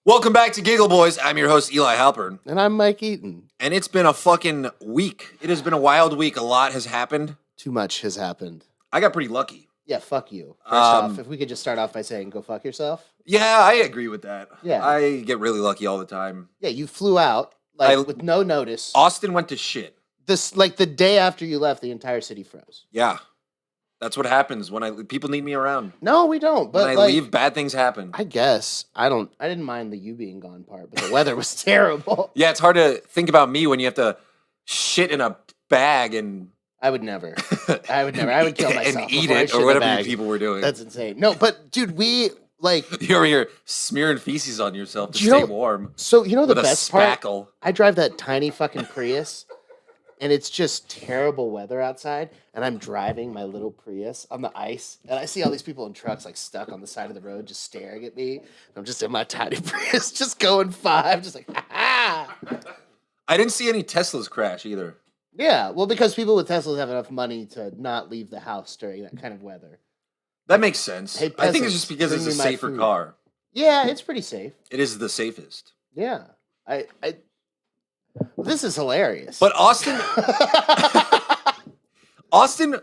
Welcome back to Giggleboys. I'm your host, Eli Halpern. And I'm Mike Eaton. And it's been a fucking week. It has been a wild week. A lot has happened. Too much has happened. I got pretty lucky. Yeah, fuck you. First off, if we could just start off by saying, go fuck yourself. Yeah, I agree with that. Yeah. I get really lucky all the time. Yeah, you flew out, with no notice. Austin went to shit. The day after you left, the entire city froze. Yeah. That's what happens when people need me around. No, we don't. But when I leave, bad things happen. I guess. I didn't mind the you being gone part, but the weather was terrible. Yeah, it's hard to think about me when you have to shit in a bag and... I would never. I would kill myself and eat it or whatever people were doing. That's insane. No, but dude, we you're over here smearing feces on yourself to stay warm. So you know the best part? Spackle. I drive that tiny fucking Prius, and it's just terrible weather outside, and I'm driving my little Prius on the ice, and I see all these people in trucks like stuck on the side of the road, just staring at me. I'm just in my tiny Prius, just going 5, just like ha. I didn't see any Teslas crash either. Yeah, well, because people with Teslas have enough money to not leave the house during that kind of weather. That makes sense. Hey, I think it's just because it's a safer car. Yeah, it's pretty safe. It is the safest. Yeah. This is hilarious. But Austin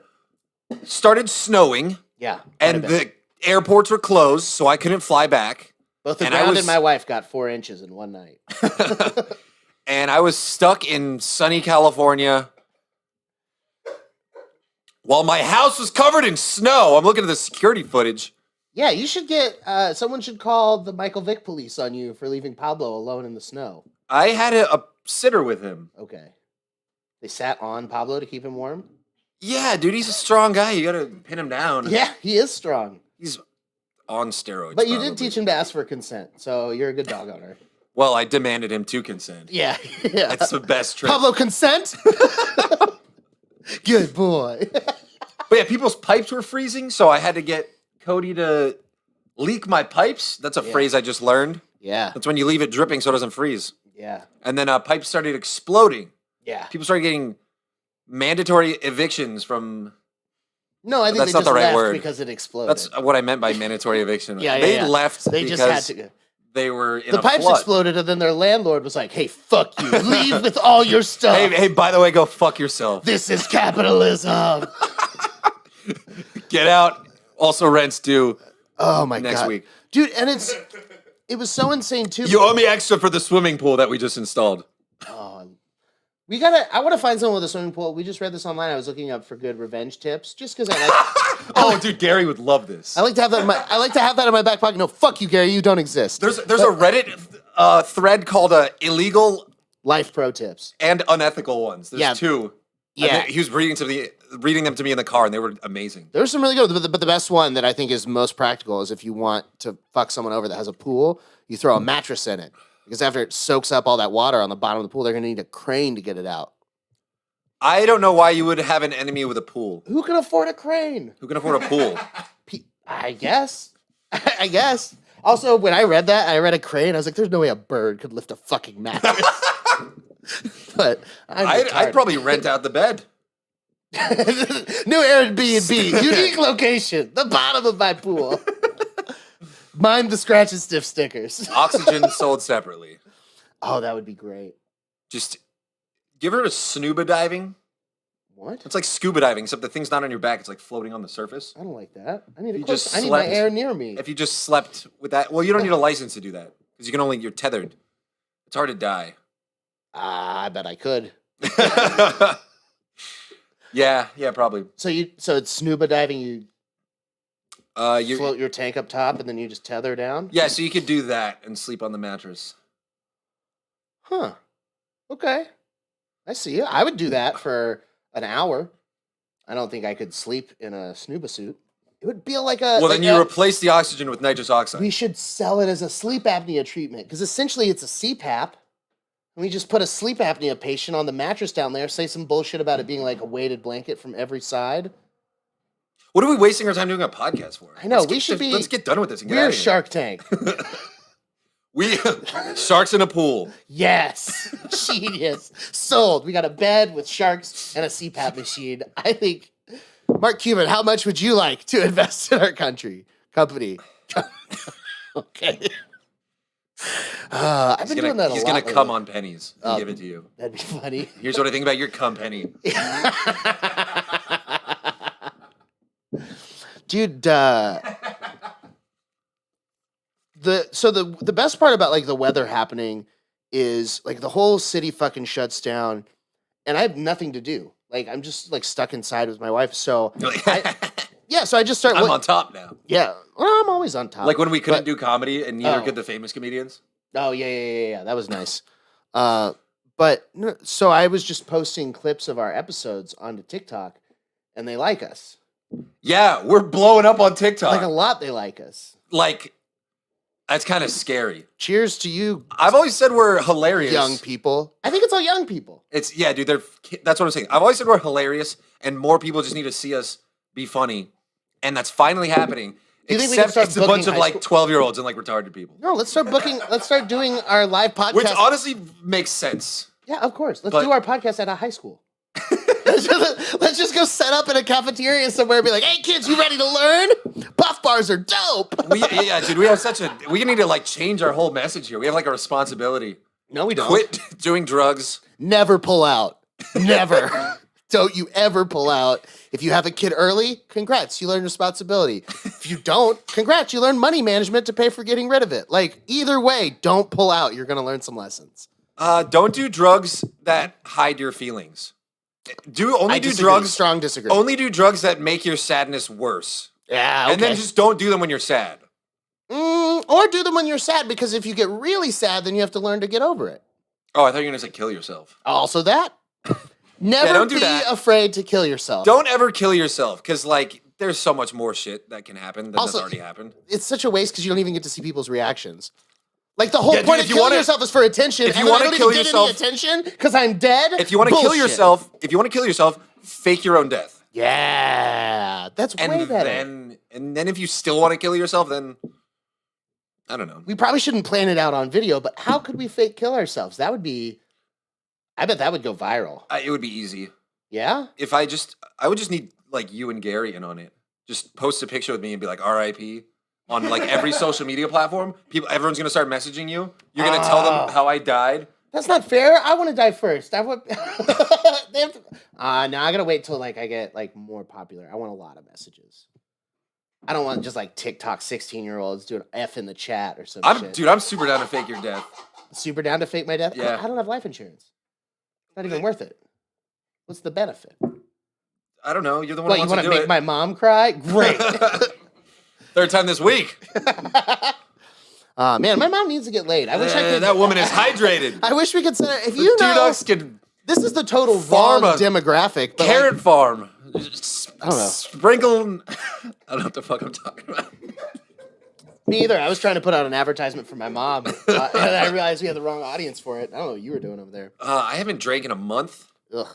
started snowing. Yeah. And the airports were closed, so I couldn't fly back. Both the ground and my wife got 4 inches in one night. And I was stuck in sunny California while my house was covered in snow. I'm looking at the security footage. Yeah, you should get, someone should call the Michael Vick police on you for leaving Pablo alone in the snow. I had a sitter with him. Okay. They sat on Pablo to keep him warm? Yeah, dude, he's a strong guy. You gotta pin him down. Yeah, he is strong. He's on steroids. But you did teach him to ask for consent, so you're a good dog owner. Well, I demanded him to consent. Yeah. That's the best trick. Pablo, consent? Good boy. But yeah, people's pipes were freezing, so I had to get Cody to leak my pipes. That's a phrase I just learned. Yeah. That's when you leave it dripping so it doesn't freeze. Yeah. And then pipes started exploding. Yeah. People started getting mandatory evictions from... No, I think that's they not just the right left word. because it exploded. That's what I meant by mandatory eviction. They left they because just had to. They were in the a pipes flood. Exploded, and then their landlord was like, "Hey, fuck you! Leave with all your stuff." Hey, by the way, go fuck yourself. This is capitalism. Get out. Also, rent's due. Oh my god, next week, dude! And it was so insane too. You owe me extra for the swimming pool that we just installed. Oh, I want to find someone with a swimming pool. We just read this online. I was looking up for good revenge tips, just because I like. Oh, dude, Gary would love this. I like to have that. In my back pocket. No, fuck you, Gary. You don't exist. There's a Reddit thread called "Illegal Life Pro Tips" and unethical ones. There's 2. Yeah, he was reading them to me in the car, and they were amazing. There's some really good, but the best one that I think is most practical is if you want to fuck someone over that has a pool, you throw a mattress in it. Because after it soaks up all that water on the bottom of the pool, they're going to need a crane to get it out. I don't know why you would have an enemy with a pool. Who can afford a crane? Who can afford a pool? I guess. I guess. Also, when I read that, I read a crane. I was like, there's no way a bird could lift a fucking mattress. But I'd probably rent out the bed. New Airbnb, unique location, the bottom of my pool. Mind the scratch and sniff stickers. Oxygen sold separately. Oh, that would be great. Just give her a scuba diving. What? It's like scuba diving, except the thing's not on your back. It's like floating on the surface. I don't like that. I need I need my air near me. If you just slept with that, well, you don't need a license to do that because you're tethered. It's hard to die. I bet I could. Yeah, probably. So it's scuba diving. You float your tank up top and then you just tether down. Yeah, so you could do that and sleep on the mattress. Huh. Okay. I see. I would do that for an hour. I don't think I could sleep in a snuba suit. It would feel like a... Well, then you replace the oxygen with nitrous oxide. We should sell it as a sleep apnea treatment because essentially it's a CPAP. And we just put a sleep apnea patient on the mattress down there, say some bullshit about it being like a weighted blanket from every side. What are we wasting our time doing a podcast for? I know, Let's get done with this and get out of here. Shark Tank. Sharks in a pool. Yes. Genius. Sold. We got a bed with sharks and a CPAP machine. I think, Mark Cuban, how much would you like to invest in our company? Okay. I've been doing that a lot. He's gonna lately. come on pennies and give it to you. That'd be funny. Here's what I think about your cum penny. Dude, the best part about like the weather happening is like the whole city fucking shuts down and I have nothing to do. Like I'm just like stuck inside with my wife. So so I just start I'm on top now. Yeah. Well, I'm always on top. Like when we couldn't do comedy and neither could the famous comedians. Oh yeah. That was nice. So I was just posting clips of our episodes onto TikTok and they like us. Yeah, we're blowing up on TikTok. Like a lot they like us. Like, that's kind of scary. Cheers to you. I've always said we're hilarious. Young people. I think it's all young people. Dude, that's what I'm saying. I've always said we're hilarious and more people just need to see us be funny. And that's finally happening. You think we can start Except it's a bunch of like school? 12-year-olds and like retarded people. No, let's start doing our live podcast. Which honestly makes sense. Yeah, of course. Let's do our podcast at a high school. let's just go set up in a cafeteria somewhere and be like, hey kids, you ready to learn? Puff bars are dope. Dude, we need to like change our whole message here. We have like a responsibility. No, we don't. Quit doing drugs. Never pull out. Never. Don't you ever pull out. If you have a kid early, congrats, you learn responsibility. If you don't, congrats, you learn money management to pay for getting rid of it. Like, either way, don't pull out. You're going to learn some lessons. Don't do drugs that hide your feelings. Strong disagree. Only do drugs that make your sadness worse. Yeah, okay. And then just don't do them when you're sad. Or do them when you're sad, because if you get really sad, then you have to learn to get over it. Oh, I thought you were going to say kill yourself. Also that. Never be afraid to kill yourself. Don't ever kill yourself, because like there's so much more shit that can happen than that's already happened. It's such a waste because you don't even get to see people's reactions. Like the whole point of killing yourself is for attention. If you want to kill yourself, any attention because I'm dead. If you want to kill yourself, fake your own death. Yeah, that's way better. And then if you still want to kill yourself, then I don't know. We probably shouldn't plan it out on video, but how could we fake kill ourselves? That would be. I bet that would go viral. It would be easy. Yeah? I would just need like you and Gary in on it. Just post a picture with me and be like RIP on like every social media platform. Everyone's gonna start messaging you. You're gonna tell them how I died. That's not fair. I want to die first. They have to. I gotta wait till like I get like more popular. I want a lot of messages. I don't want just like TikTok 16-year-olds doing F in the chat or some shit. Dude, I'm super down to fake your death. Super down to fake my death? Yeah. I don't have life insurance. Not even worth it. What's the benefit? I don't know. You're the one who wants to do it. You want to make my mom cry? Great. Third time this week. Man, my mom needs to get laid. I wish I could. That woman is hydrated. I wish we could send her. If you know, this is the total wrong demographic. But carrot farm. I don't know. Sprinkle. I don't know what the fuck I'm talking about. Me either. I was trying to put out an advertisement for my mom, and I realized we had the wrong audience for it. I don't know what you were doing over there. I haven't drank in a month. Ugh.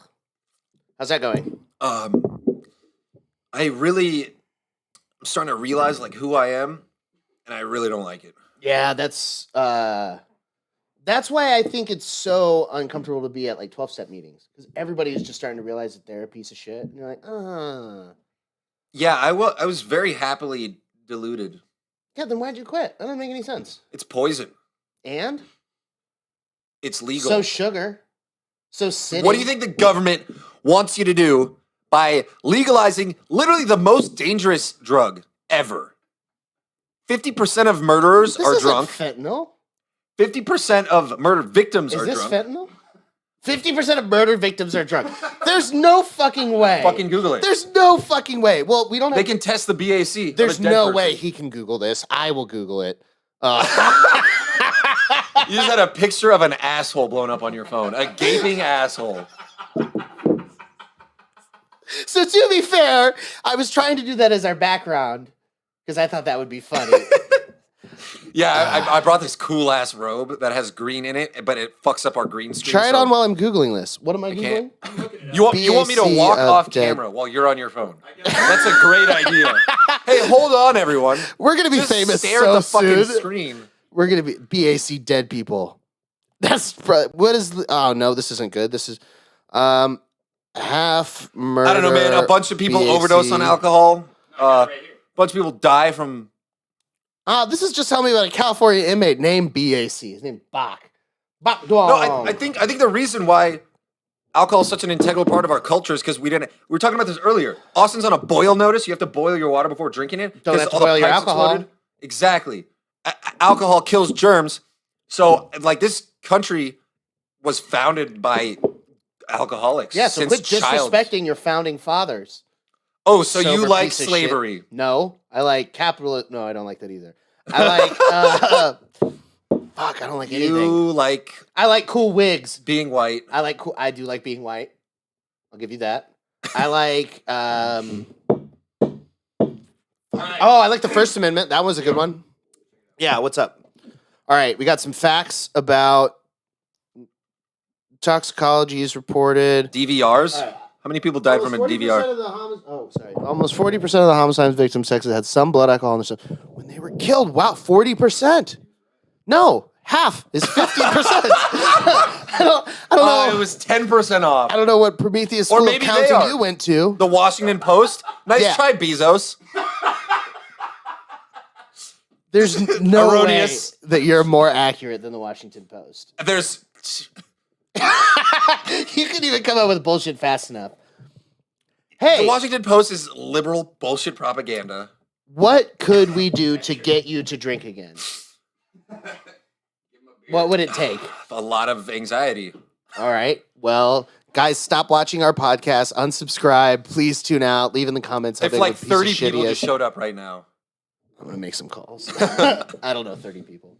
How's that going? I'm starting to realize like who I am, and I really don't like it. Yeah, that's why I think it's so uncomfortable to be at like 12-step meetings, because everybody is just starting to realize that they're a piece of shit, and you're like, Yeah, I was very happily deluded. Yeah, then why'd you quit? That doesn't make any sense. It's poison. And? It's legal. So sugar. So sitting. What do you think the government wants you to do by legalizing literally the most dangerous drug ever? 50% of murderers are drunk. Fentanyl? 50% of murder victims are drunk. Is this fentanyl? 50% of murder victims are drunk. There's no fucking way. Fucking Google it. There's no fucking way. Well, we don't have... They can test the BAC. There's no way he can Google this. I will Google it. You just had a picture of an asshole blown up on your phone. A gaping asshole. So to be fair, I was trying to do that as our background because I thought that would be funny. Yeah, I brought this cool ass robe that has green in it, but it fucks up our green screen. Try it on while I'm Googling this. What am I Googling? You want me to walk off camera while you're on your phone? That's a great idea. Hey, hold on, everyone. We're gonna be famous stare at the fucking screen. We're gonna be BAC dead people. That's what is? Oh no, this isn't good. This is half murder. I don't know, man. A bunch of people overdose on alcohol. A bunch of people die from This is just telling me about a California inmate named BAC. His name Bach. Bach No, Duong. I think the reason why alcohol is such an integral part of our culture is because we were talking about this earlier. Austin's on a boil notice. You have to boil your water before drinking it. Don't have 'cause to all the boil your pipes alcohol. exploded. Exactly. Alcohol kills germs. So, like, this country was founded by alcoholics. Yeah, so since quit disrespecting your founding fathers. Oh, so you Sober like piece of slavery? shit. No, I like capitalism. No, I don't like that either. I like, fuck, I don't like anything. You like I like cool wigs. being white. I do like being white. I'll give you that. I like, I like the First Amendment. That was a good one. Yeah, what's up? All right, we got some facts about toxicology is reported. DVRs? All right. How many people died from a DVR? Almost 40% of the homicide victims' sexes had some blood alcohol in their system when they were killed. Wow, 40%. No, half is 50%. I don't know. It was 10% off. I don't know what Prometheus Or school of maybe they counting are. you went to. The Washington Post? Nice Yeah. try, Bezos. There's no Erroneous. way that you're more accurate than the Washington Post. There's You can even come up with bullshit fast enough. Hey, the Washington Post is liberal bullshit propaganda. what could we do to get you to drink again? What would it take? A lot of anxiety. All right. Well, guys, stop watching our podcast. Unsubscribe. Please tune out. Leave in the comments how If big like of a piece 30 of shit people he just is. showed up right now. I'm gonna make some calls. I don't know, 30 people.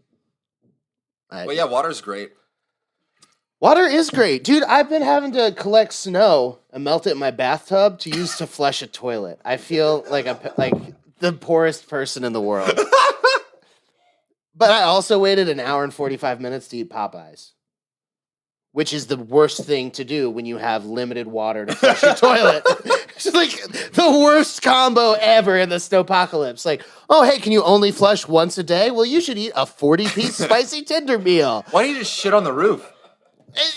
But yeah, water's great. Water is great, dude. I've been having to collect snow and melt it in my bathtub to use to flush a toilet. I feel like I'm like the poorest person in the world. But I also waited an hour and 45 minutes to eat Popeyes, which is the worst thing to do when you have limited water to flush your toilet. It's like the worst combo ever in the snowpocalypse. Like, oh, hey, can you only flush once a day? Well, you should eat a 40-piece spicy tender meal. Why don't you just shit on the roof?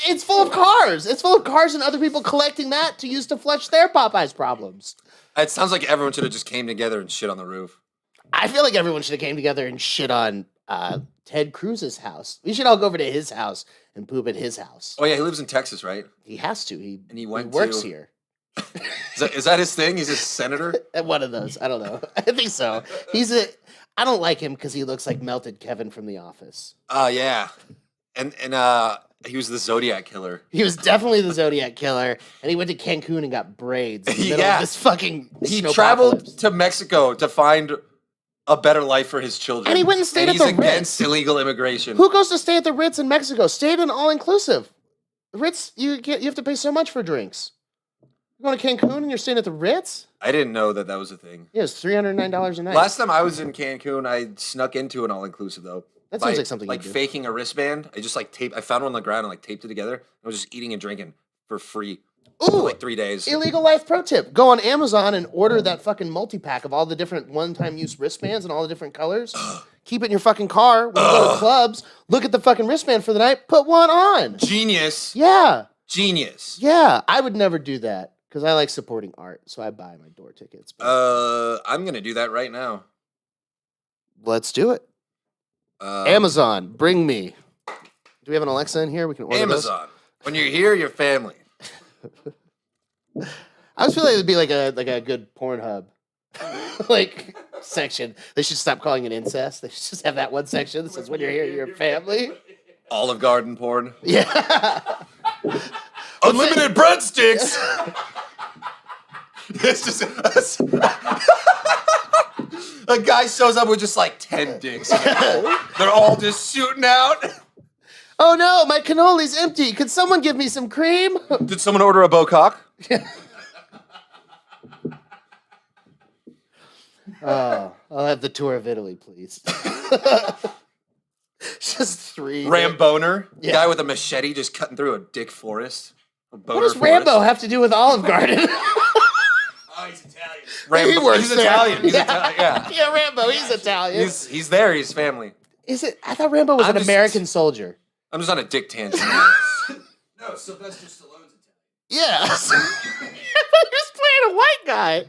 It's full of cars. It's full of cars and other people collecting that to use to flush their Popeyes problems. It sounds like everyone should have just came together and shit on the roof. I feel like everyone should have came together and shit on Ted Cruz's house. We should all go over to his house and poop at his house. Oh yeah, he lives in Texas, right? He has to. He went works to- here. Is that his thing? He's a senator? One of those. I don't know. I think so. I don't like him because he looks like melted Kevin from The Office. Yeah. And he was the Zodiac killer. He was definitely the Zodiac killer, and he went to Cancun and got braids in the middle Yeah. of this fucking He snowpocalypse. traveled to Mexico to find a better life for his children. And he went and stayed at he's the against Ritz. illegal immigration. Who goes to stay at the Ritz in Mexico? Stay at an all-inclusive. The Ritz, you have to pay so much for drinks. You're going to Cancun and you're staying at the Ritz? I didn't know that was a thing. Yeah, it's $309 a night. Last time I was in Cancun, I snuck into an all-inclusive though. That sounds like something like you'd do. faking a wristband. I just I found one on the ground and like taped it together. I was just eating and drinking for free for Ooh, like 3 days. illegal life pro tip. Go on Amazon and order that fucking multi-pack of all the different one-time use wristbands and all the different colors. Keep it in your fucking car. When you go to clubs, look at the fucking wristband for the night, put one on. Genius. Yeah. Genius. Yeah. I would never do that because I like supporting art, so I buy my door tickets. I'm gonna do that right now. Let's do it. Amazon, bring me. Do we have an Alexa in here? We can order Amazon. When you're here, your family. those? I was feeling it would be like a good Pornhub like section. They should stop calling it incest. They should just have that one section that says when you're here, your family. Olive Garden porn. Yeah. Unlimited breadsticks. It's just a guy shows up with just like 10 dicks. They're all just shooting out. Oh no, my cannoli's empty. Could someone give me some cream? Did someone order a Bocock? Oh, I'll have the tour of Italy, please. Just 3. Ramboner. Yeah. Guy with a machete just cutting through a dick forest. What does Rambo have to do with Olive Garden? Oh, he's Italian. He works he's there. Italian. He's Yeah. Italian. Yeah. Yeah, Rambo, he's Italian. He's there. He's family. Is it? I thought Rambo was I'm an just- American soldier. I'm just on a dick tangent. No, Sylvester Stallone's Italian. Yeah. I thought he was playing a white guy.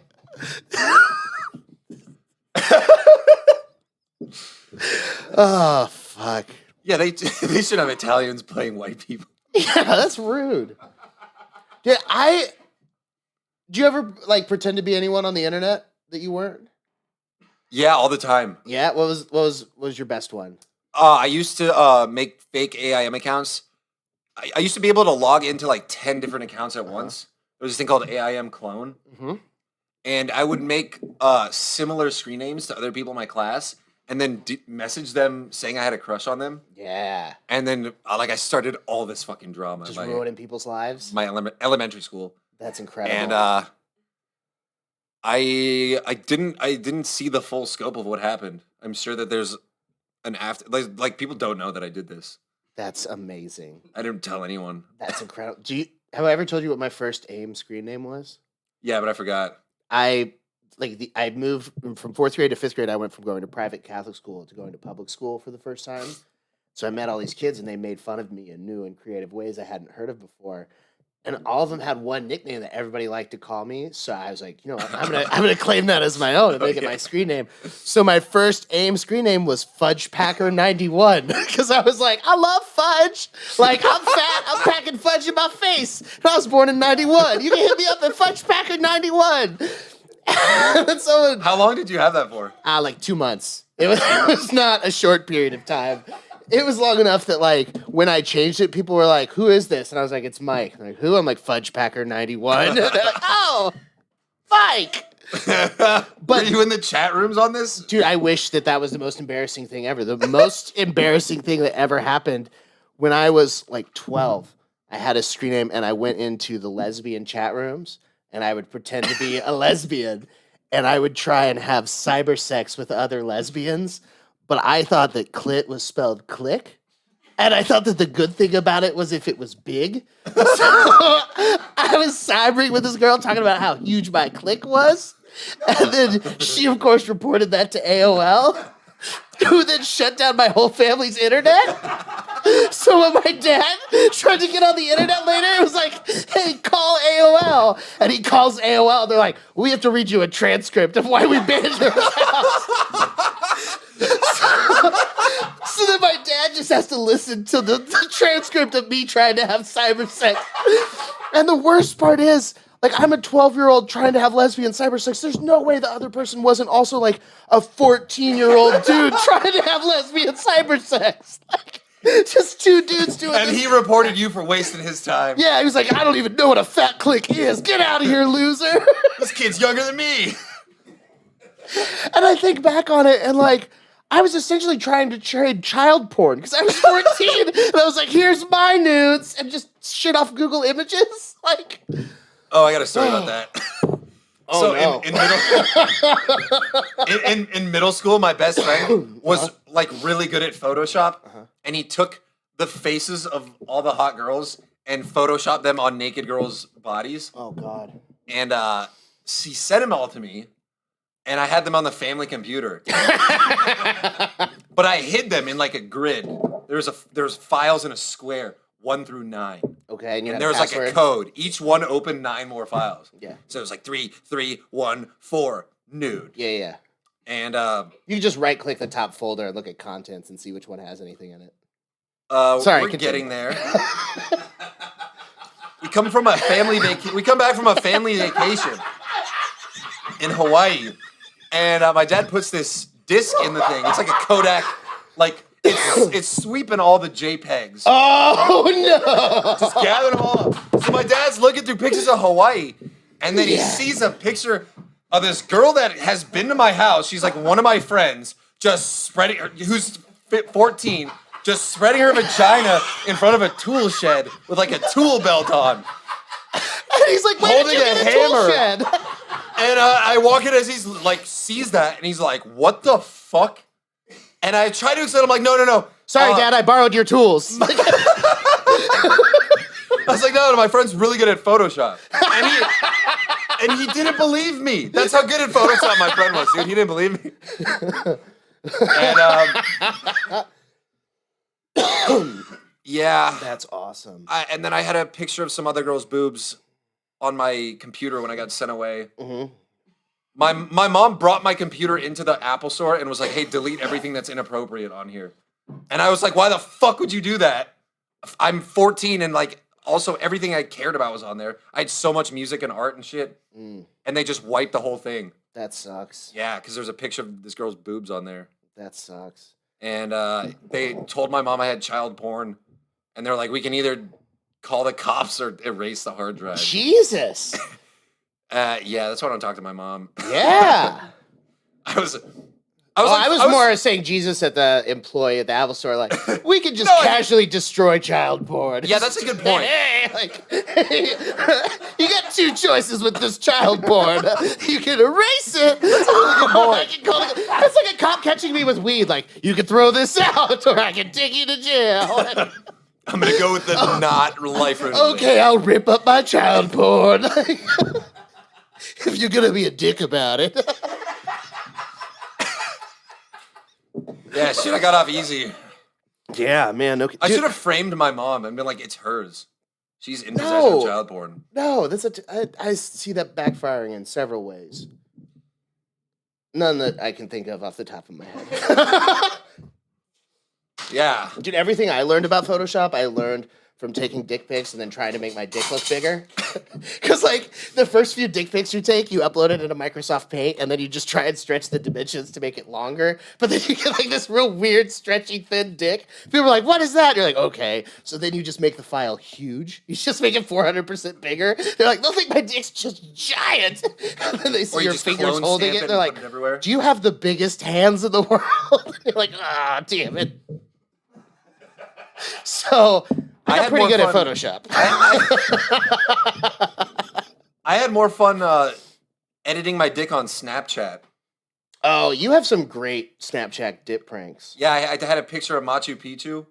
Oh, fuck. Yeah, they they should have Italians playing white people. Yeah, that's rude. Did you ever like pretend to be anyone on the internet that you weren't? Yeah, all the time. Yeah, what was your best one? I used to make fake AIM accounts. I used to be able to log into like 10 different accounts at once. There was this thing called AIM clone. Mm-hmm. And I would make similar screen names to other people in my class and then message them saying I had a crush on them. Yeah. And then like I started all this fucking drama. Just in ruining people's lives. my elementary school. That's incredible. And I didn't see the full scope of what happened. I'm sure that there's an after like people don't know that I did this. That's amazing. I didn't tell anyone. That's incredible. Have I ever told you what my first AIM screen name was? Yeah, but I forgot. I moved from 4th grade to 5th grade. I went from going to private Catholic school to going to public school for the first time. So I met all these kids and they made fun of me in new and creative ways I hadn't heard of before. And all of them had one nickname that everybody liked to call me. So I was like, you know what, I'm gonna claim that as my own and make it my screen name. So my first AIM screen name was Fudge Packer 91 because I was like, I love fudge. Like I'm fat, I'm packing fudge in my face. And I was born in 91. You can hit me up at Fudge Packer 91. So How long did you have that for? like 2 months. It was not a short period of time. It was long enough that, like, when I changed it, people were like, who is this? And I was like, it's Mike. And they're like, who? I'm like, Fudge Packer 91. And they're like, oh, Mike. Were you in the chat rooms on this? Dude, I wish that was the most embarrassing thing ever. The most embarrassing thing that ever happened when I was, like, 12. I had a screen name, and I went into the lesbian chat rooms, and I would pretend to be a lesbian, and I would try and have cyber sex with other lesbians. But I thought that clit was spelled click. And I thought that the good thing about it was if it was big. So I was cybering with this girl talking about how huge my click was. And then she, of course, reported that to AOL, who then shut down my whole family's internet. So when my dad tried to get on the internet later, it was like, hey, call AOL. And he calls AOL. They're like, we have to read you a transcript of why we banned your account. So then my dad just has to listen to the transcript of me trying to have cyber sex. And the worst part is, like, I'm a 12-year-old trying to have lesbian cyber sex. There's no way the other person wasn't also, like, a 14-year-old dude trying to have lesbian cyber sex. Like, just two dudes doing And this. he reported you for wasting his time. Yeah, he was like, I don't even know what a fat click is. Get out of here, loser. This kid's younger than me. And I think back on it and, like, I was essentially trying to trade child porn because I was 14 and I was like, here's my nudes and just shit off Google Images. Like, Oh, I got a story about that. Oh, no. In middle school, my best friend was like really good at Photoshop, and he took the faces of all the hot girls and photoshopped them on naked girls' bodies. oh God. And he sent them all to me, and I had them on the family computer. But I hid them in like a grid. There's files in a square, 1 through 9. Okay, and you And had there was like a password? code. Each one opened 9 more files. Yeah. So it was like 3, 3, 1, 4, nude. Yeah. And You can just right click the top folder and look at contents and see which one has anything in it. Sorry, we're continue. getting there. We come from a family We come back from a family vacation in Hawaii, and my dad puts this disc in the thing. It's like a Kodak, like it's sweeping all the JPEGs. Oh no! Just gathering them all up. So my dad's looking through pictures of Hawaii, and then he sees a picture of this girl that has been to my house. She's like one of my friends, just spreading, who's 14, just spreading her vagina in front of a tool shed with like a tool belt on. And he's like, where Holding did you a get a tool hammer. shed? And I walk in as he's like sees that, and he's like, "What the fuck?" And I try to explain. I'm like, "No. Sorry, Dad, I borrowed your tools. I was like, no, my friend's really good at Photoshop. And he didn't believe me. That's how good at Photoshop my friend was, dude. He didn't believe me. And, yeah. That's awesome. And then I had a picture of some other girl's boobs on my computer when I got sent away. Mm-hmm. My mom brought my computer into the Apple store and was like, "Hey, delete everything that's inappropriate on here." And I was like, "Why the fuck would you do that? I'm 14 and like also everything I cared about was on there. I had so much music and art and shit, and they just wiped the whole thing." That sucks. Yeah, because there's a picture of this girl's boobs on there, That sucks. and they told my mom I had child porn, and they're like, "We can either call the cops or erase the hard drive." Jesus. Yeah, that's why I don't talk to my mom. Yeah. I was I was more saying Jesus at the employee at the Apple store, like, we can just No, casually destroy child porn. Yeah, that's a good point. Hey, like, you got two choices with this child porn. You can erase it. That's like a cop catching me with weed. Like, you can throw this out, or I can take you to jail. I'm gonna go with the not life. Okay, I'll rip up my child porn. If you're gonna be a dick about it. Yeah, shit, I got off easy. Yeah, man. Okay. I Dude, should have framed my mom and been like, "It's hers. She's in possession No. of child porn." No, I see that backfiring in several ways. None that I can think of off the top of my head. Yeah. Dude, everything I learned about Photoshop, I learned from taking dick pics and then trying to make my dick look bigger. Because, like, the first few dick pics you take, you upload it into Microsoft Paint, and then you just try and stretch the dimensions to make it longer. But then you get, like, this real weird, stretchy, thin dick. People are like, what is that? And you're like, okay. So then you just make the file huge. You just make it 400% bigger. They're like, they'll think my dick's just giant. And then they see Or you your just fingers clone holding stamp it. it They're and like, put it everywhere? do you have the biggest hands in the world? You're like, ah, damn it. So I got had pretty more good at fun- Photoshop. I had more fun editing my dick on Snapchat. Oh, you have some great Snapchat dip pranks. Yeah, I had a picture of Machu Picchu,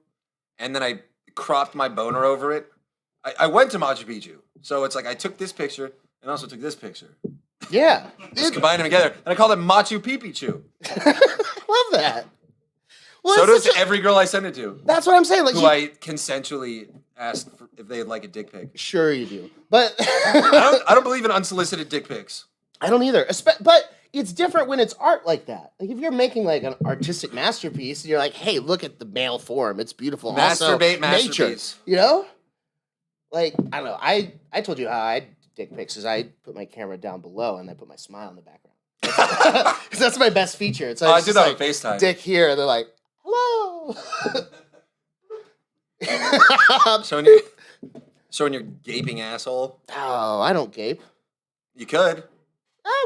and then I cropped my boner over it. I went to Machu Picchu, so it's like I took this picture and also took this picture. Yeah. Just combined them together, and I called it Machu Picchu. Love that. Well, So that's does such a- every girl I send it to, That's what I'm saying. Like, who you, I consensually asked if they'd like a dick pic. sure you do, but I don't believe in unsolicited dick pics. I don't either. But it's different when it's art like that. Like if you're making like an artistic masterpiece, and you're like, "Hey, look at the male form; it's beautiful." Also, Masturbate nature, masterpiece. you know? Like I don't know. I told you how I dick pics is I put my camera down below and I put my smile in the background. Because that's my best feature. It's I it's do just that like, on FaceTime. dick here, and they're like, "Hello." Showing your gaping asshole. Oh, I don't gape. You could.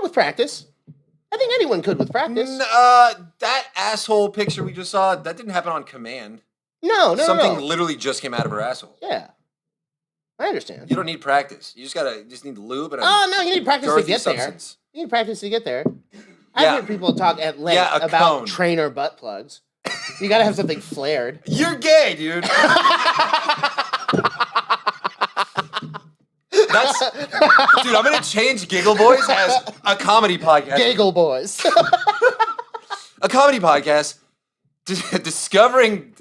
With practice. I think anyone could with practice. That asshole picture we just saw, that didn't happen on command. No. Something literally just came out of her asshole. Yeah. I understand. You don't need practice. You just need lube and a Oh, no, you need practice to girthy get there. substance. You need practice to get there. I've Yeah. heard people talk at length Yeah, a about cone. trainer butt plugs. You gotta have something flared. You're gay, dude. Dude, I'm gonna change Giggleboys as a comedy podcast. Giggleboys. A comedy podcast discovering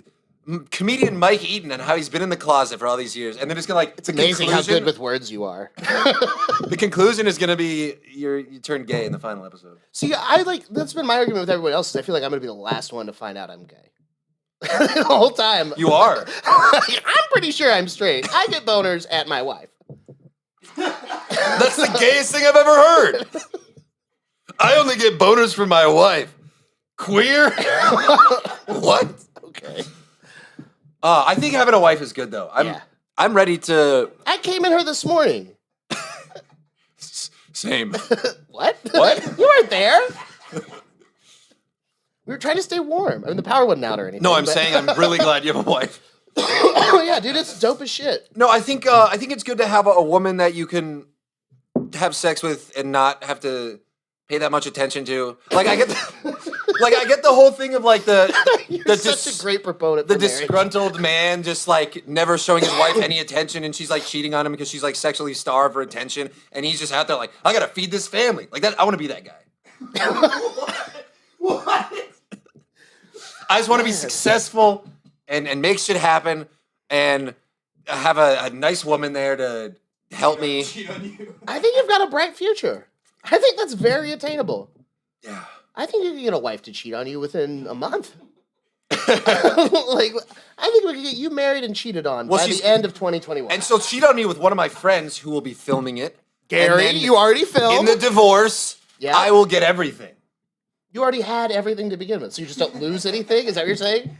comedian Mike Eaton and how he's been in the closet for all these years, and then it's gonna like It's amazing how good with words you are. the conclusion is gonna be you turn gay in the final episode. See, that's been my argument with everyone else. Is I feel like I'm gonna be the last one to find out I'm gay. The whole time. You are. I'm pretty sure I'm straight. I get boners at my wife. That's the gayest thing I've ever heard. I only get boners from my wife. Queer? What? Okay. I think having a wife is good though. I'm ready to. I came in her this morning. Same. What? What? You weren't there. We were trying to stay warm. I mean, the power wasn't out or anything. No, I'm but- saying I'm really glad you have a wife. Oh yeah, dude, it's dope as shit. No, I think it's good to have a woman that you can have sex with and not have to pay that much attention to. Like I get the whole thing of like You're such a great proponent. the for marriage. disgruntled man just like never showing his wife any attention, and she's like cheating on him because she's like sexually starved for attention, and he's just out there like, I gotta feed this family. Like that, I want to be that guy. What? I just want to be successful and make shit happen and have a nice woman there to help me. Cheat on you. I think you've got a bright future. I think that's very attainable. Yeah. I think you can get a wife to cheat on you within a month. Like, I think we could get you married and cheated on by the end of 2021. And she'll cheat on me with one of my friends who will be filming it. Gary, And then you already filmed. in the divorce, Yeah. I will get everything. You already had everything to begin with, so you just don't lose anything? Is that what you're saying?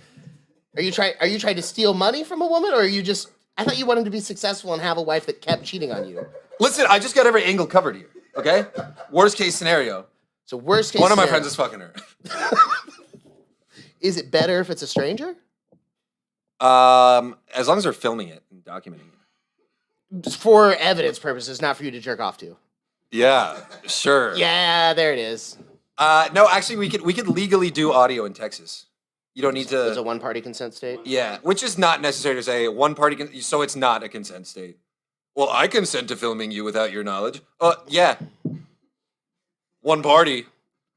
Are you trying to steal money from a woman, or are you just... I thought you wanted to be successful and have a wife that kept cheating on you. Listen, I just got every angle covered here, okay? Worst case scenario. So worst case One of my scenario, friends is fucking her. Is it better if it's a stranger? As long as they're filming it and documenting it. For evidence purposes, not for you to jerk off to. Yeah, sure. Yeah, there it is. No, actually, we could legally do audio in Texas. You don't need There's a to. one-party consent state. Yeah, which is not necessary to say one party. So it's not a consent state. Well, I consent to filming you without your knowledge. Yeah. One party.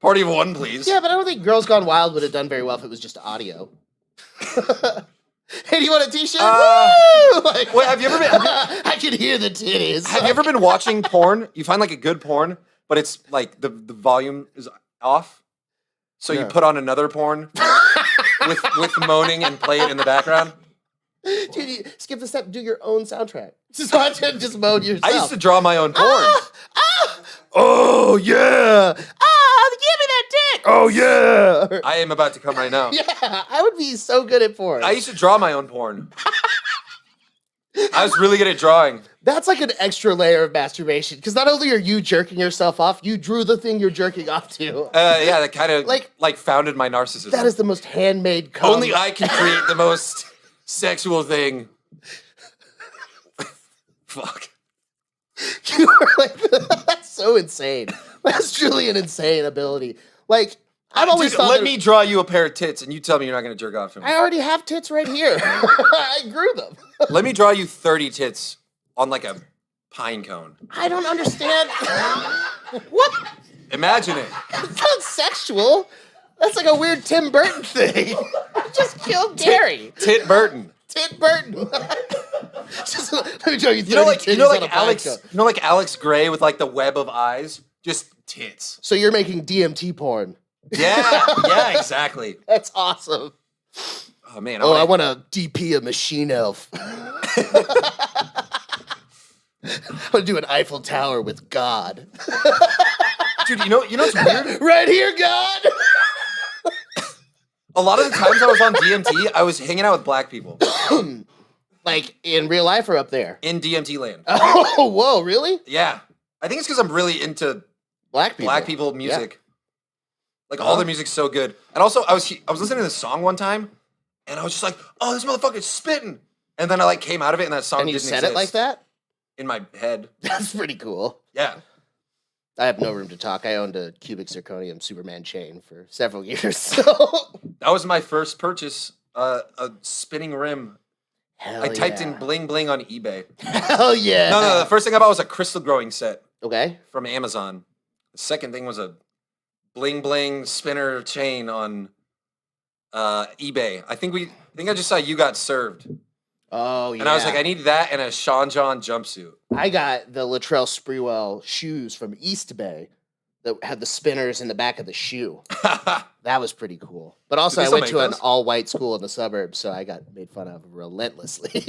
Party of one, please. Yeah, but I don't think Girls Gone Wild would have done very well if it was just audio. Hey, do you want a t-shirt? Woo! Like, Wait, have you ever been? I can hear the titties. Have you ever been watching porn? You find like a good porn, but it's like the volume is off. So you No. put on another porn with moaning and play it in the background. Dude, you skip the step, do your own soundtrack. Just watch it, just moan yourself. I used to draw my own porn. Oh, yeah. Give me that dick. Oh, yeah. I am about to come right now. Yeah, I would be so good at porn. I used to draw my own porn. I was really good at drawing. That's like an extra layer of masturbation, because not only are you jerking yourself off, you drew the thing you're jerking off to. Yeah, that kind of Like- like founded my narcissism. That is the most handmade cum. Only I can create the most sexual thing. Fuck. You are like, that's so insane. That's truly an insane ability. Like, I've always Dude, thought let that- me draw you a pair of tits and you tell me you're not going to jerk off to me. I already have tits right here. I grew them. Let me draw you 30 tits on like a pine cone. I don't understand. What? Imagine it. It's not sexual. That's like a weird Tim Burton thing. Just killed Gary. Tit Burton. Tim Burton. Just let me show you 30 You know like titties on a pine Alex, cone. you know like Alex Gray with like the web of eyes? Just tits. So you're making DMT porn. Yeah, yeah, exactly. That's awesome. Oh man, Oh, I want to DP a machine elf. I want to do an Eiffel Tower with God. dude, you know what's weird? Right here, God. A lot of the times I was on DMT, I was hanging out with black people Like in real life or up there? in DMT land. Oh, whoa, really? Yeah, I think it's because I'm really into Black people. black people music. Like all Huh? their music's so good. And also, I was listening to this song one time, and I was just like, "Oh, this motherfucker's spitting." And then I like came out of it, and that song And you didn't said exist it like that? in my head. That's pretty cool. Yeah, I have no room to talk. I owned a cubic zirconium Superman chain for several years. So that was my first purchase. A spinning rim. hell I typed in yeah. bling bling on eBay. Hell yeah. No, the first thing I bought was a crystal growing set Okay. from Amazon. The second thing was a bling bling spinner chain on eBay. I think I just saw You Got Served. Oh yeah. And I was like, I need that and a Sean John jumpsuit. I got the Latrell Sprewell shoes from East Bay that had the spinners in the back of the shoe. That was pretty cool. But also, they I still went make to an those? all-white school in the suburbs, so I got made fun of relentlessly.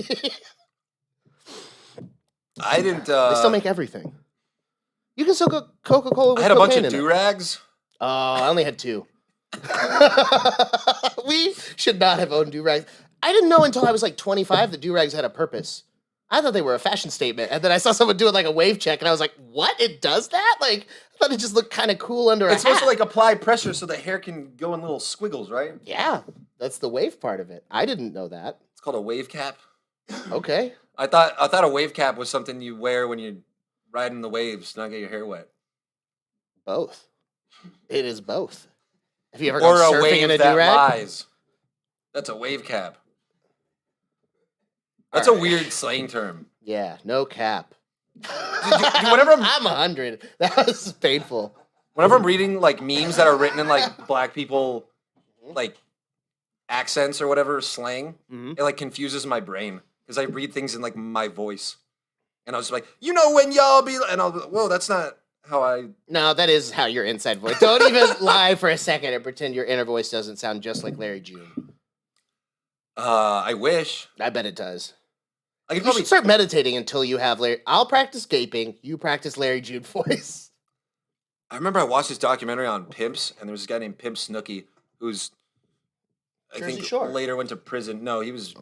I didn't. They still make everything. You can still go Coca-Cola with I had a bunch cocaine of in it. do-rags. Oh, I only had 2. We should not have owned do-rags. I didn't know until I was like 25 that do-rags had a purpose. I thought they were a fashion statement. And then I saw someone doing like a wave check and I was like, what? It does that? Like, I thought it just looked kind of cool under a It's supposed hat. to like apply pressure so the hair can go in little squiggles, right? Yeah, that's the wave part of it. I didn't know that. It's called a wave cap. Okay. I thought a wave cap was something you wear when you're riding the waves, not get your hair wet. Both. It is both. Have you ever Or gone a surfing wave in a that do-rag? lies. That's a wave cap. That's a weird slang term. Yeah, no cap. Whenever I'm 100. That was painful. Whenever I'm reading like memes that are written in like black people like accents or whatever slang, Mhm. it like confuses my brain because I read things in like my voice, and I was like, when y'all be, and I'll be, whoa, that's not how I. No, that is how your inside voice. Don't even lie for a second and pretend your inner voice doesn't sound just like Larry June. I wish. I bet it does. I could You probably. should start meditating until you have Larry. I'll practice gaping. You practice Larry June voice. I remember I watched this documentary on Pimps, and there was this guy named Pimp Snooki, who's I Jersey think Shore. later went to prison. No, he was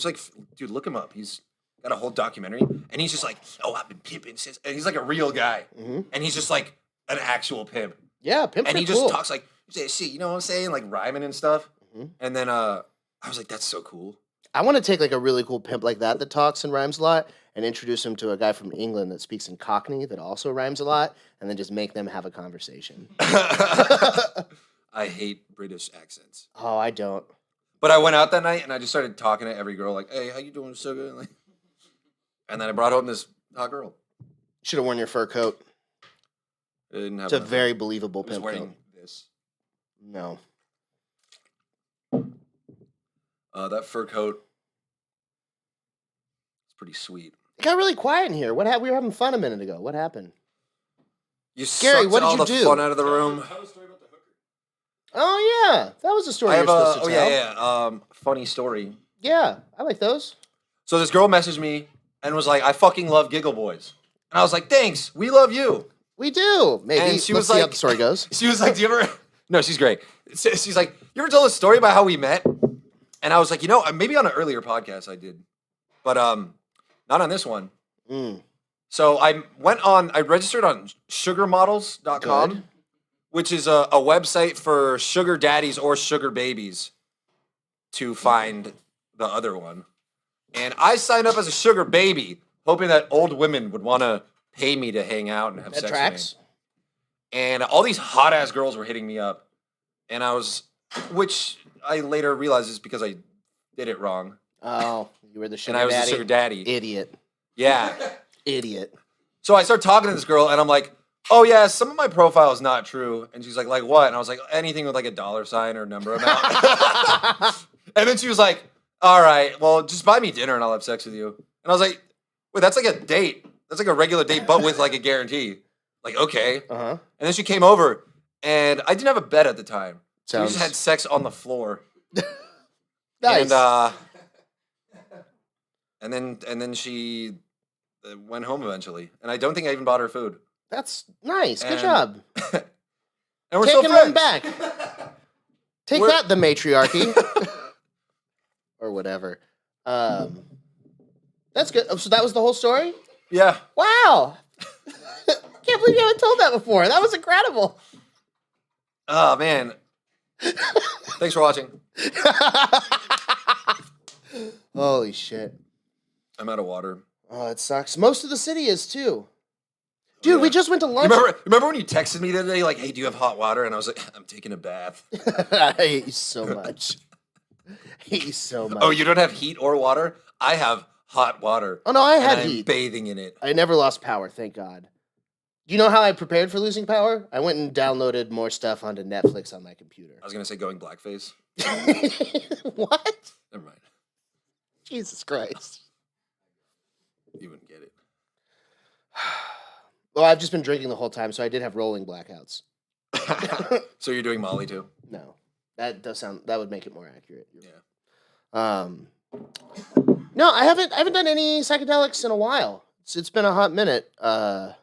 like, dude, look him up. He's got a whole documentary, and he's just like, oh, I've been pimping since, and he's like a real guy, and he's just like an actual pimp, Yeah, pimps and are he just cool. talks like, shit, you know what I'm saying, like rhyming and stuff, and then I was like, that's so cool. I want to take like a really cool pimp like that talks and rhymes a lot and introduce him to a guy from England that speaks in Cockney that also rhymes a lot and then just make them have a conversation. I hate British accents. Oh, I don't. But I went out that night and I just started talking to every girl like, hey, how you doing? So good. Like, and then I brought home this hot girl. Should have worn your fur coat. I didn't have It's a enough. very believable I was pimp wearing coat. this. No. That fur coat. It's pretty sweet. It got really quiet in here. What happened? We were having fun a minute ago. What happened? You Gary, sucked what did all you the do? fun out of the room. Tell a story about the hooker. Oh, yeah. That was a story I you're have supposed to oh tell. yeah. Funny story. Yeah, I like those. So this girl messaged me and was like, I fucking love Giggleboys. And I was like, thanks, we love you. We do. Maybe. And she Let's was see how like- the story goes. She was like, do you ever No, she's great. She's like, you ever tell a story about how we met? And I was like, maybe on an earlier podcast I did. But not on this one. Mm. So I registered on sugarmodels.com, Good. which is a website for sugar daddies or sugar babies to find the other one. And I signed up as a sugar baby, hoping that old women would want to pay me to hang out and have That sex tracks. with me. And all these hot ass girls were hitting me up. And which I later realized is because I did it wrong. Oh, you were the sugar And I was daddy. the sugar daddy. Idiot. Yeah. Idiot. So I start talking to this girl, and I'm like, oh, yeah, some of my profile is not true. And she's like what? And I was like, anything with like a $sign or number amount. And then she was like, all right, well, just buy me dinner and I'll have sex with you. And I was like, wait, that's like a date. That's like a regular date, but with like a guarantee. Like, okay. Uh-huh. And then she came over, and I didn't have a bed at the time. So we Sounds just had sex on the floor. nice. And then she went home eventually. And I don't think I even bought her food. That's nice. Good And- job. And we're Taking still one friends. back. Take We're- that, the matriarchy. Or whatever. That's good. Oh, so that was the whole story? Yeah. Wow. Can't believe you haven't told that before. That was incredible. Oh, man. Thanks for watching. Holy shit. I'm out of water. Oh, it sucks. Most of the city is too. Dude, we Yeah. just went to You lunch. remember when you texted me the other day, like, hey, do you have hot water? And I was like, I'm taking a bath. I hate you so much. I hate you so much. Oh, you don't have heat or water? I have hot water. Oh, no, I and had I'm heat. bathing in it. I never lost power, thank God. Do you know how I prepared for losing power? I went and downloaded more stuff onto Netflix on my computer. I was going to say going blackface. What? Never mind. Jesus Christ. You wouldn't get it. Well, I've just been drinking the whole time, so I did have rolling blackouts. So you're doing Molly too? No, that would make it more accurate. Yeah. No, I haven't done any psychedelics in a while. It's been a hot minute. I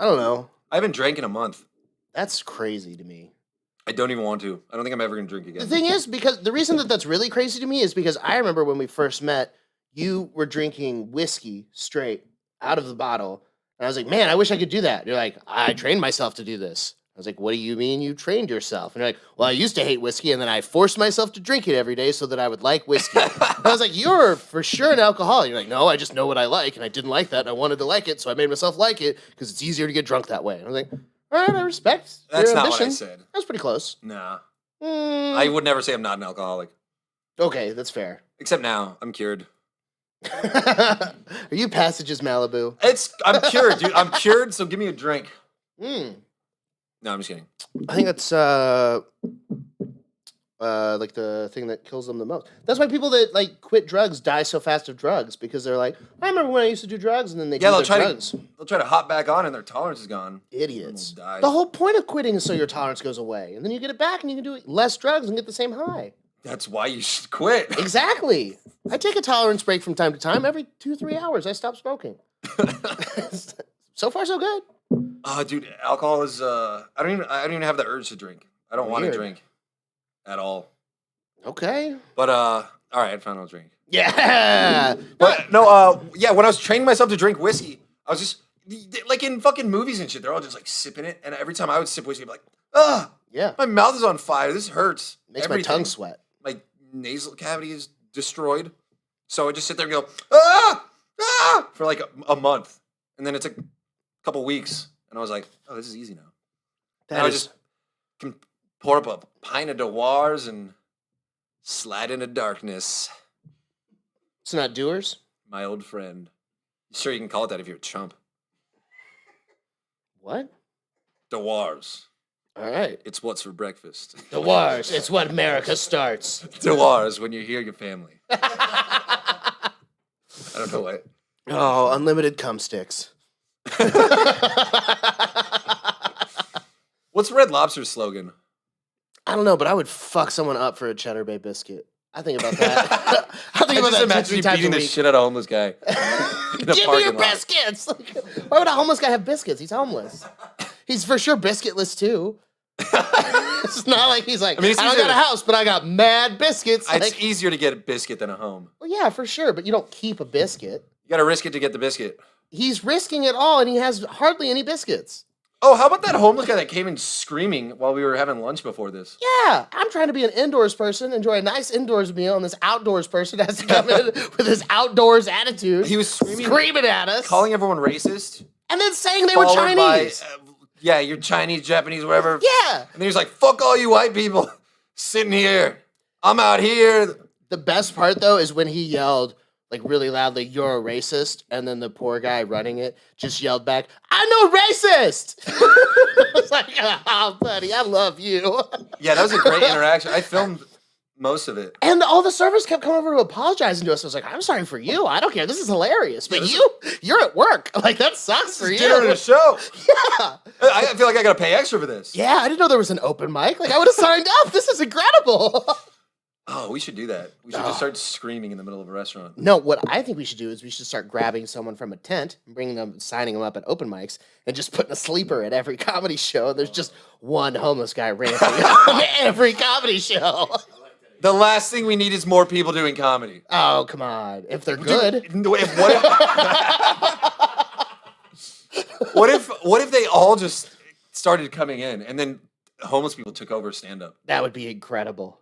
don't know. I haven't drank in a month. That's crazy to me. I don't even want to. I don't think I'm ever going to drink again. The thing is, because the reason that that's really crazy to me is because I remember when we first met, you were drinking whiskey straight out of the bottle. And I was like, man, I wish I could do that. You're like, I trained myself to do this. I was like, what do you mean you trained yourself? And you're like, well, I used to hate whiskey, and then I forced myself to drink it every day so that I would like whiskey. And I was like, you're for sure an alcoholic. You're like, no, I just know what I like, and I didn't like that, and I wanted to like it, so I made myself like it because it's easier to get drunk that way. And I was like, all right, I respect That's your not ambition. what I said. That was pretty close. Nah. Mm, I would never say I'm not an alcoholic. okay, that's fair. Except now. I'm cured. Are you Passages Malibu? I'm cured, dude. I'm cured, so give me a drink. Mm. No, I'm just kidding. I think that's like the thing that kills them the most. That's why people that like quit drugs die so fast of drugs because they're like, I remember when I used to do drugs, and then they Yeah, do they'll their try drugs. they'll try to hop back on, and their tolerance is gone. Idiots. And they'll die. The whole point of quitting is so your tolerance goes away, and then you get it back, and you can do less drugs and get the same high. That's why you should quit. Exactly. I take a tolerance break from time to time. Every 2-3 hours, I stop smoking. So far, so good. Dude, alcohol is I don't even have the urge to drink. I don't want to Weird. drink at all. Okay. But all right, fine, I'll drink. Yeah. But no, yeah, when I was training myself to drink whiskey, I was just like in fucking movies and shit, they're all just like sipping it, and every time I would sip whiskey, I'd be like, ugh, Yeah. my mouth is on fire. This hurts. Makes my tongue sweat. My nasal cavity is destroyed. So I just sit there and go, ah, for like a month. And then it's a couple weeks. And I was like, oh, this is easy now. And I just can pour up a pint of Dewar's and slide into darkness. It's not doers. My old friend. Sure, you can call it that if you're a chump. What? Dewar's. All right. It's what's for breakfast. The wars. It's what America starts. Dewar's when you hear your family. I don't know what. Oh, unlimited cum sticks. What's Red Lobster's slogan? I don't know, but I would fuck someone up for a Cheddar Bay biscuit. I think about that. I think I about just that imagine 2-3 you times beating a the week. shit out of a homeless guy. In a Give me parking your lot. biscuits. Why would a homeless guy have biscuits? He's homeless. He's for sure biscuitless too. It's not like he's like, I mean, it's I don't easier got a to- house, but I got mad biscuits. It's Like, easier to get a biscuit than a home. well, yeah, for sure, but you don't keep a biscuit. You got to risk it to get the biscuit. He's risking it all, and he has hardly any biscuits. Oh, how about that homeless guy that came in screaming while we were having lunch before this? Yeah, I'm trying to be an indoors person, enjoy a nice indoors meal, and this outdoors person has to come in with his outdoors attitude. He was screaming at us, calling everyone racist. and then saying they were followed Chinese. By, yeah, you're Chinese, Japanese, whatever. Yeah. And then he was like, fuck all you white people sitting here. I'm out here. The best part, though, is when he yelled, like, really loudly, "You're a racist," and then the poor guy running it just yelled back, "I'm no racist!" I was like, oh, buddy, I love you. Yeah, that was a great interaction. I filmed most of it. And all the servers kept coming over to apologizing to us. I was like, I'm sorry for you. I don't care. This is hilarious. But you're at work. Like, that sucks for you. Dinner and a show. Yeah. I feel like I got to pay extra for this. Yeah, I didn't know there was an open mic. Like, I would have signed up. This is incredible. Oh, we should do that. We should just start screaming in the middle of a restaurant. No, what I think we should do is we should start grabbing someone from a tent and bringing them, signing them up at open mics, and just putting a sleeper at every comedy show. And there's just one homeless guy ranting on every comedy show. The last thing we need is more people doing comedy. Oh, come on. If they're good. What if they all just started coming in and then homeless people took over stand up? That would be incredible.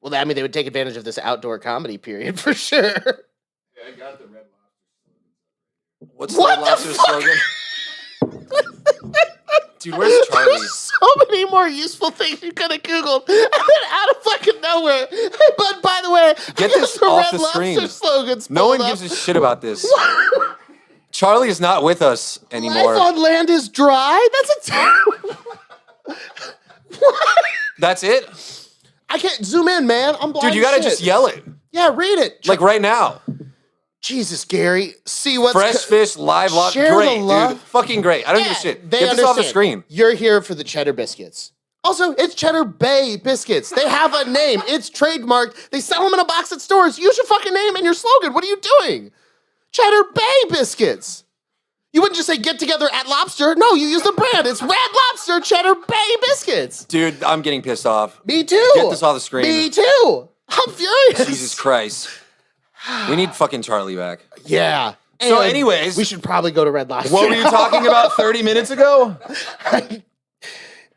Well, I mean, they would take advantage of this outdoor comedy period for sure. Yeah, I got the Red Lobster. What's What the the Lobster fuck? slogan? Dude, where's Charlie? There's so many more useful things you could have Googled. And then out of fucking nowhere. But by the way, Get I got this the off Red the screen. Lobster slogans No one pulled gives up. a shit about this. Charlie is not with us anymore. Life on land is dry? That's a terrible. What? That's it? I can't zoom in, man. I'm blind. Dude, you as gotta shit. just yell it. Yeah, read it. Like right now. Jesus, Gary. See what's Fresh fish, live lobster. Share the Great, love. dude. Fucking great. I don't give a shit. They Get this off the understand. screen. You're here for the cheddar biscuits. Also, it's Cheddar Bay biscuits. They have a name. It's trademarked. They sell them in a box at stores. Use your fucking name and your slogan. What are you doing? Cheddar Bay biscuits. You wouldn't just say get together at Lobster. No, you use the brand. It's Red Lobster Cheddar Bay biscuits. Dude, I'm getting pissed off. Me too. Get this off the screen. Me too. I'm furious. Jesus Christ. We need fucking Charlie back. Yeah. So And anyways- we should probably go to Red Lobster. What were you now. talking about 30 minutes ago?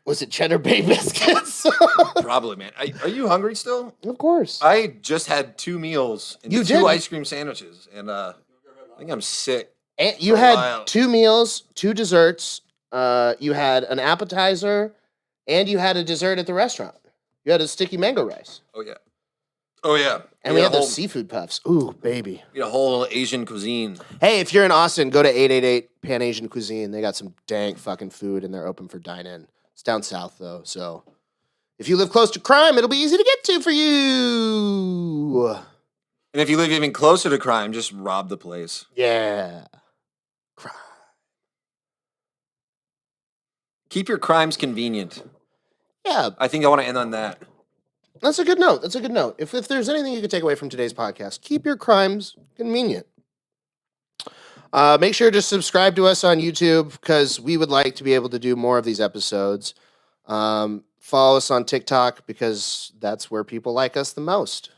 Was it Cheddar Bay biscuits? Probably, man. Are you hungry still? Of course. I just had 2 meals and You 2 did? ice cream sandwiches, and I think I'm sick. And you For a had while. 2 meals, 2 desserts. You had an appetizer, and you had a dessert at the restaurant. You had a sticky mango rice, Oh yeah. Oh yeah. and we had a whole, those seafood puffs. Ooh, baby! we had a whole Asian cuisine. Hey, if you're in Austin, go to 888 Pan Asian Cuisine. They got some dank fucking food, and they're open for dine-in. It's down south though, so If you live close to crime, it'll be easy to get to for you. And if you live even closer to crime, just rob the place. Yeah. Crime. Keep your crimes convenient. Yeah, I think I want to end on that. that's a good note. That's a good note. If there's anything you could take away from today's podcast, keep your crimes convenient. Make sure to subscribe to us on YouTube because we would like to be able to do more of these episodes. Follow us on TikTok because that's where people like us the most.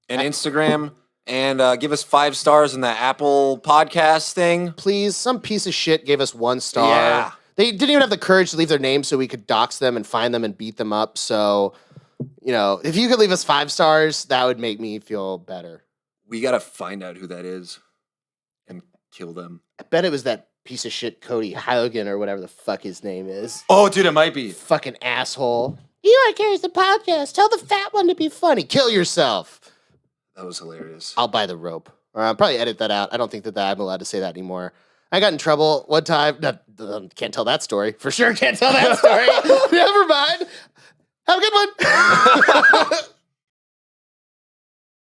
And Instagram. And give us 5 stars in the Apple podcast thing. Please, some piece of shit gave us 1 star. Yeah. They didn't even have the courage to leave their name so we could dox them and find them and beat them up. So, if you could leave us 5 stars, that would make me feel better. We got to find out who that is and kill them. I bet it was that piece of shit Cody Haugen or whatever the fuck his name is. Oh, dude, it might be. Fucking asshole. Eli carries the podcast. Tell the fat one to be funny. Kill yourself. That was hilarious. I'll buy the rope. Or I'll probably edit that out. I don't think that I'm allowed to say that anymore. I got in trouble one time. Can't tell that story. For sure can't tell that story. Never mind. Have a good one.